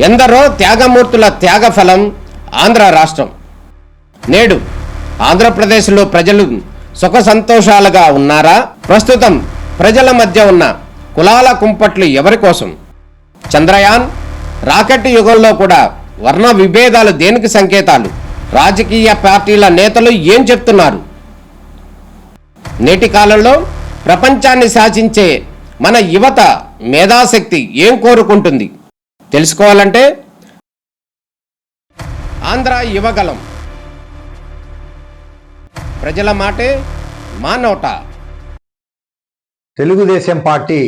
ఎందరో త్యాగమూర్తుల త్యాగఫలం ఆంధ్ర రాష్ట్రం. నేడు ఆంధ్రప్రదేశ్లో ప్రజలు సుఖ సంతోషాలుగా ఉన్నారా? ప్రస్తుతం ప్రజల మధ్య ఉన్న కులాల కుంపట్లు ఎవరి కోసం? చంద్రయాన్ రాకెట్ యుగంలో కూడా వర్ణ విభేదాలు దేనికి సంకేతాలు? రాజకీయ పార్టీల నేతలు ఏం చెప్తున్నారు? నేటి కాలంలో ప్రపంచాన్ని శాసించే మన యువత మేధాశక్తి ఏం కోరుకుంటుంది? తెలుసుకోవాలంటే ఆంధ్ర యువగలం. ప్రజల మాటే మా నోట. తెలుగుదేశం పార్టీ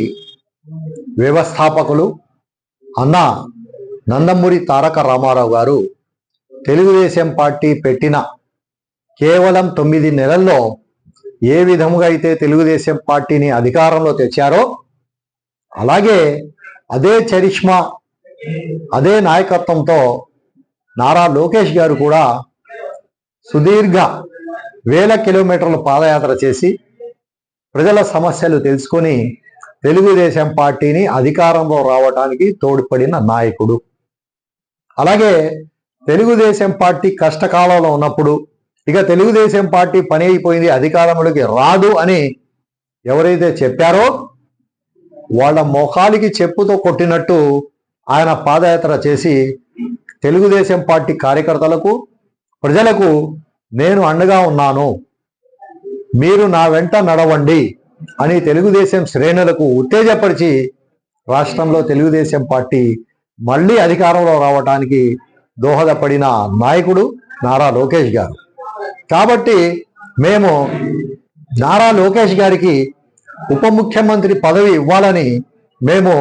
వ్యవస్థాపకులు అన్న నందమూరి తారక రామారావు గారు తెలుగుదేశం పార్టీ పెట్టిన కేవలం 9 నెలల్లో ఏ విధముగా అయితే తెలుగుదేశం పార్టీని అధికారంలో తెచ్చారో అలాగే అదే చరిష్మా అదే నాయకత్వంతో నారా లోకేష్ గారు కూడా సుదీర్ఘ వేల కిలోమీటర్ల పాదయాత్ర చేసి ప్రజల సమస్యలు తెలుసుకొని తెలుగుదేశం పార్టీని అధికారంలో రావడానికి తోడ్పడిన నాయకుడు. అలాగే తెలుగుదేశం పార్టీ కష్టకాలంలో ఉన్నప్పుడు ఇక తెలుగుదేశం పార్టీ పని అయిపోయింది, అధికారంలోకి రాదు అని ఎవరైతే చెప్పారో వాళ్ళ మోకాలికి చెప్పుతో కొట్టినట్టు ఆయన పాదయాత్ర చేసి తెలుగుదేశం పార్టీ కార్యకర్తలకు ప్రజలకు నేను అండగా ఉన్నాను, మీరు నా వెంట నడవండి అని తెలుగుదేశం శ్రేణులకు ఉత్తేజపరిచి రాష్ట్రంలో తెలుగుదేశం పార్టీ మళ్ళీ అధికారంలో రావడానికి దోహదపడిన నాయకుడు నారా లోకేష్ గారు. కాబట్టి మేము నారా లోకేష్ గారికి ఉప ముఖ్యమంత్రి పదవి ఇవ్వాలని మేము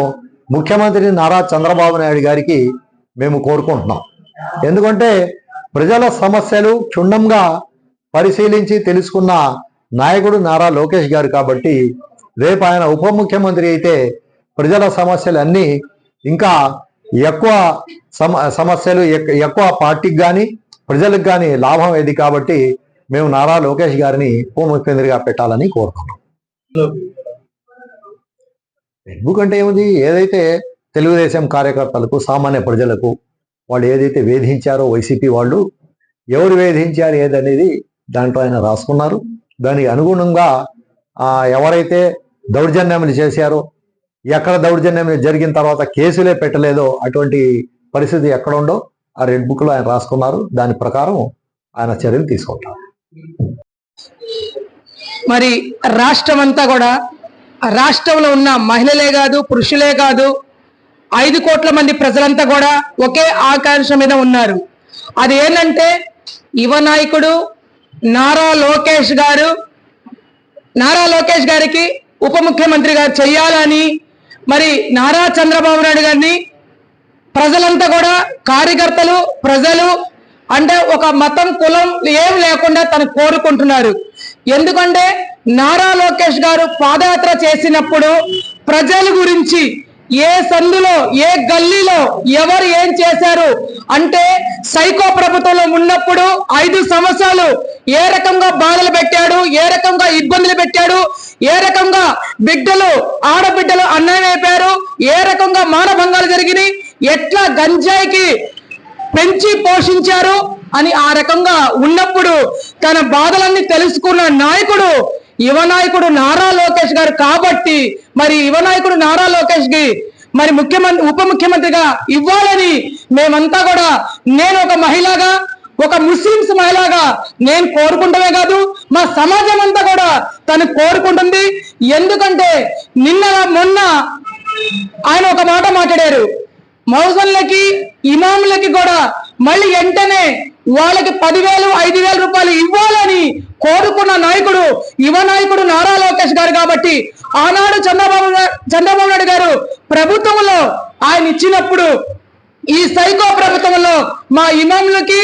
ముఖ్యమంత్రి నారా చంద్రబాబు నాయుడు గారికి మేము కోరుకుంటున్నాం. ఎందుకంటే ప్రజల సమస్యలు క్షుణ్ణంగా పరిశీలించి తెలుసుకున్న నాయకుడు నారా లోకేష్ గారు. కాబట్టి రేపు ఆయన ఉప ముఖ్యమంత్రి అయితే ప్రజల సమస్యలన్నీ ఇంకా ఎక్కువ సమస్యలు ఎక్కువ పార్టీకి కానీ ప్రజలకు కానీ లాభం ఏది. కాబట్టి మేము నారా లోకేష్ గారిని ఉప ముఖ్యమంత్రిగా పెట్టాలని కోరుతున్నాం. ఎందుకంటే ఏముంది, ఏదైతే తెలుగుదేశం కార్యకర్తలకు సామాన్య ప్రజలకు వాళ్ళు ఏదైతే వేధించారో వైసీపీ వాళ్ళు ఎవరు వేధించారు ఏదనేది దాంట్లో ఆయన రాసుకున్నారు. దానికి అనుగుణంగా ఎవరైతే దౌర్జన్యములు చేశారో, ఎక్కడ దౌర్జన్యం జరిగిన తర్వాత కేసులే పెట్టలేదో అటువంటి పరిస్థితి ఎక్కడ ఉందో ఆ రెడ్ బుక్లో ఆయన రాసుకున్నారు. దాని ప్రకారం ఆయన చర్యలు తీసుకుంటారు. మరి రాష్ట్రం అంతా కూడా, రాష్ట్రంలో ఉన్న మహిళలే కాదు పురుషులే కాదు 5 కోట్ల మంది ప్రజలంతా కూడా ఒకే ఆకాంక్ష మీద ఉన్నారు. అది ఏంటంటే యువ నాయకుడు నారా లోకేష్ గారికి ఉప ముఖ్యమంత్రి గారు చెయ్యాలని, మరి నారా చంద్రబాబు నాయుడు గారిని ప్రజలంతా కూడా కార్యకర్తలు ప్రజలు అంటే ఒక మతం కులం ఏం లేకుండా తను కోరుకుంటున్నారు. ఎందుకంటే నారా లోకేష్ గారు పాదయాత్ర చేసినప్పుడు ప్రజల గురించి ఏ సందులో ఏ గల్లీలో ఎవరు ఏం చేశారు అంటే సైకో ప్రభుత్వంలో ఉన్నప్పుడు 5 సంవత్సరాలు ఏ రకంగా బాధలు పెట్టాడు, ఏ రకంగా ఇబ్బందులు పెట్టాడు, ఏ రకంగా ఆడబిడ్డలు అన్యాయం అయిపోయారు, ఏ రకంగా మానభంగాలు జరిగినాయి, ఎట్లా గంజాయికి పెంచి పోషించారు అని ఆ రకంగా ఉన్నప్పుడు తన బాధలన్నీ తెలుసుకున్న నాయకుడు యువ నాయకుడు నారా లోకేష్ గారు. కాబట్టి మరి యువ నాయకుడు నారా లోకేష్ కి మరి ఉప ముఖ్యమంత్రిగా ఇవ్వాలని మేమంతా కూడా, నేను ఒక మహిళగా, ఒక ముస్లింస్ మహిళగా నేను కోరుకుంటమే కాదు మా సమాజం అంతా కూడా తను కోరుకుంటుంది. ఎందుకంటే మొన్న ఆయన ఒక మాట మాట్లాడారు, మౌజన్లకి ఇమాములకి కూడా మళ్ళీ వెంటనే వాళ్ళకి 10,000 5,000 రూపాయలు ఇవ్వాలని కోరుకున్న నాయకుడు యువ నాయకుడు నారా లోకేష్ గారు. కాబట్టి ఆనాడు చంద్రబాబు నాయుడు గారు ప్రభుత్వంలో ఆయన ఇచ్చినప్పుడు ఈ సైకో ప్రభుత్వంలో మా ఇమాములకి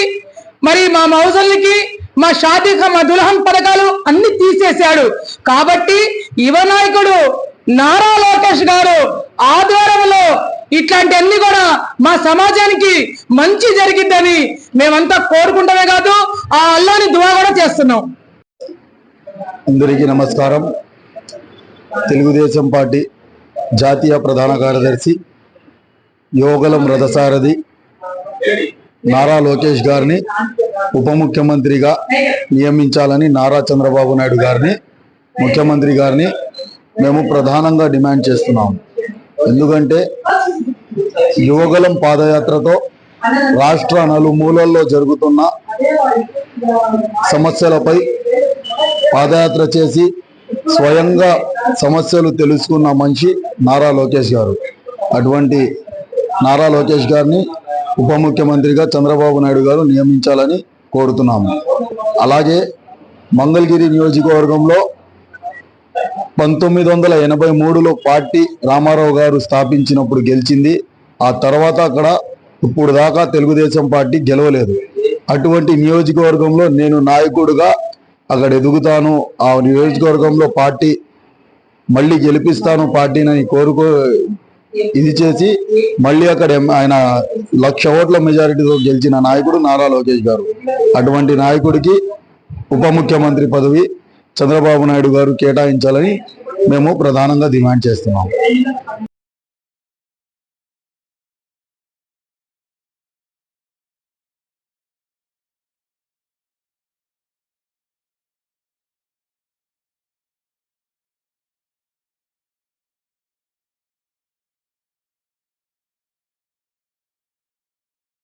మరి మా మౌజన్లకి మా షాదీఖా మా దుల్హన్ పథకాలు అన్ని తీసేశాడు. కాబట్టి యువ నాయకుడు నారా లోకేష్ గారు ఆధ్వర్యంలో ఇట్లాంటివన్నీ కూడా మా సమాజానికి మంచి జరిగిద్దని మేమంతా కోరుకుంటమే కాదు ఆ అల్లాని దువా కూడా చేస్తున్నాం. అందరికీ నమస్కారం. తెలుగుదేశం పార్టీ జాతీయ ప్రధాన కార్యదర్శి యోగలం రథసారథి నారా లోకేష్ గారిని ఉప ముఖ్యమంత్రిగా నియమించాలని నారా చంద్రబాబు నాయుడు గారిని ముఖ్యమంత్రి గారిని మేము ప్రధానంగా డిమాండ్ చేస్తున్నాము. ఎందుకంటే యువగలం పాదయాత్రతో రాష్ట్ర నలుమూలల్లో జరుగుతున్న సమస్యలపై పాదయాత్ర చేసి స్వయంగా సమస్యలు తెలుసుకున్న మనిషి నారా లోకేష్ గారు. అటువంటి నారా లోకేష్ గారిని ఉప ముఖ్యమంత్రిగా చంద్రబాబు నాయుడు గారు నియమించాలని కోరుతున్నాము. అలాగే మంగళగిరి నియోజకవర్గంలో 1983లో పార్టీ రామారావు గారు స్థాపించినప్పుడు గెలిచింది. ఆ తర్వాత అక్కడ ఇప్పుడు దాకా తెలుగుదేశం పార్టీ గెలవలేదు. అటువంటి నియోజకవర్గంలో నేను నాయకుడిగా అక్కడ ఎదుగుతాను, ఆ నియోజకవర్గంలో పార్టీ మళ్ళీ గెలిపిస్తాను పార్టీని ఇది చేసి మళ్ళీ అక్కడ ఆయన 1,00,000 ఓట్ల మెజారిటీతో గెలిచిన నాయకుడు నారా లోకేష్ గారు. అటువంటి నాయకుడికి ఉప ముఖ్యమంత్రి పదవి చంద్రబాబు నాయుడు గారు కేటాయించాలని మేము ప్రధానంగా డిమాండ్ చేస్తున్నాం.